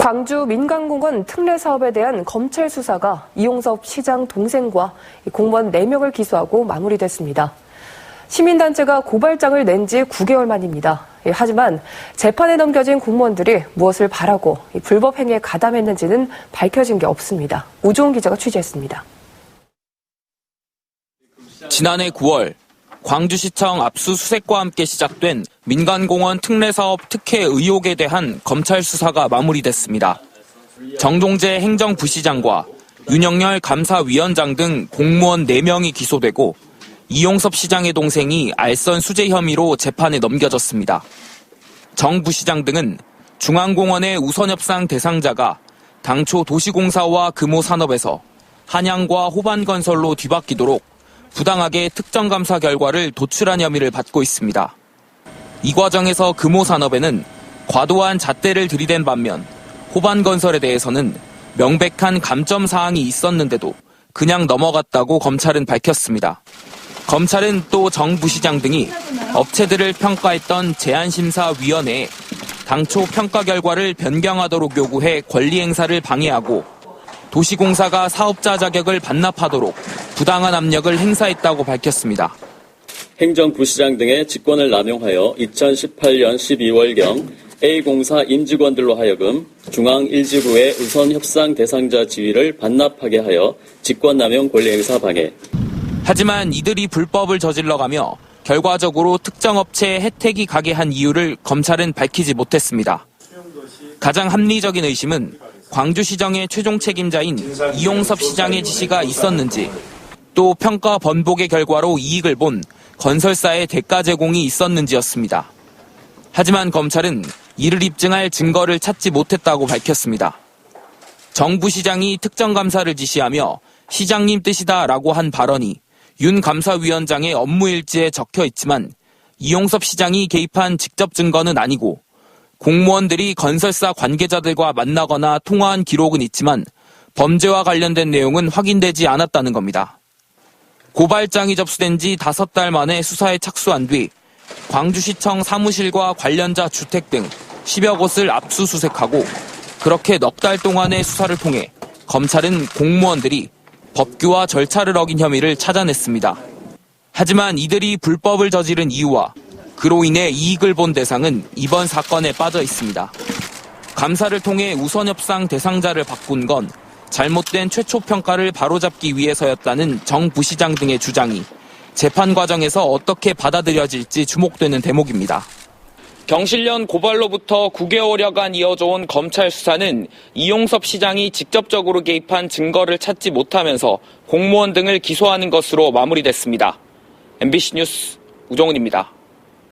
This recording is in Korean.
광주 민간공원 특례 사업에 대한 검찰 수사가 이용섭 시장 동생과 공무원 4명을 기소하고 마무리됐습니다. 시민단체가 고발장을 낸 지 9개월 만입니다. 하지만 재판에 넘겨진 공무원들이 무엇을 바라고 불법 행위에 가담했는지는 밝혀진 게 없습니다. 우종훈 기자가 취재했습니다. 지난해 9월 광주시청 압수수색과 함께 시작된 민간공원 특례사업 특혜 의혹에 대한 검찰 수사가 마무리됐습니다. 정종재 행정부시장과 윤영열 감사위원장 등 공무원 4명이 기소되고 이용섭 시장의 동생이 알선 수재 혐의로 재판에 넘겨졌습니다. 정 부시장 등은 중앙공원의 우선협상 대상자가 당초 도시공사와 금호산업에서 한양과 호반건설로 뒤바뀌도록 부당하게 특정감사 결과를 도출한 혐의를 받고 있습니다. 이 과정에서 금호산업에는 과도한 잣대를 들이댄 반면 호반건설에 대해서는 명백한 감점 사항이 있었는데도 그냥 넘어갔다고 검찰은 밝혔습니다. 검찰은 또 정 부시장 등이 업체들을 평가했던 제안심사위원회에 당초 평가 결과를 변경하도록 요구해 권리 행사를 방해하고 도시공사가 사업자 자격을 반납하도록 부당한 압력을 행사했다고 밝혔습니다. 행정부시장 등의 직권을 남용하여 2018년 12월경 A공사 임직원들로 하여금 중앙 1지부의 우선 협상 대상자 지위를 반납하게 하여 직권남용 권리행사 방해. 하지만 이들이 불법을 저질러가며 결과적으로 특정 업체에 혜택이 가게 한 이유를 검찰은 밝히지 못했습니다. 가장 합리적인 의심은 광주시정의 최종 책임자인 이용섭 시장의 지시가 있었는지, 또 평가 번복의 결과로 이익을 본 건설사의 대가 제공이 있었는지였습니다. 하지만 검찰은 이를 입증할 증거를 찾지 못했다고 밝혔습니다. 정 부시장이 특정 감사를 지시하며 시장님 뜻이다라고 한 발언이 윤 감사위원장의 업무일지에 적혀 있지만 이용섭 시장이 개입한 직접 증거는 아니고 공무원들이 건설사 관계자들과 만나거나 통화한 기록은 있지만 범죄와 관련된 내용은 확인되지 않았다는 겁니다. 고발장이 접수된 지 5달 만에 수사에 착수한 뒤 광주시청 사무실과 관련자 주택 등 10여 곳을 압수수색하고 그렇게 넉 달 동안의 수사를 통해 검찰은 공무원들이 법규와 절차를 어긴 혐의를 찾아냈습니다. 하지만 이들이 불법을 저지른 이유와 그로 인해 이익을 본 대상은 이번 사건에 빠져 있습니다. 감사를 통해 우선협상 대상자를 바꾼 건 잘못된 최초 평가를 바로잡기 위해서였다는 정 부시장 등의 주장이 재판 과정에서 어떻게 받아들여질지 주목되는 대목입니다. 경실련 고발로부터 9개월여간 이어져온 검찰 수사는 이용섭 시장이 직접적으로 개입한 증거를 찾지 못하면서 공무원 등을 기소하는 것으로 마무리됐습니다. MBC 뉴스 우종훈입니다.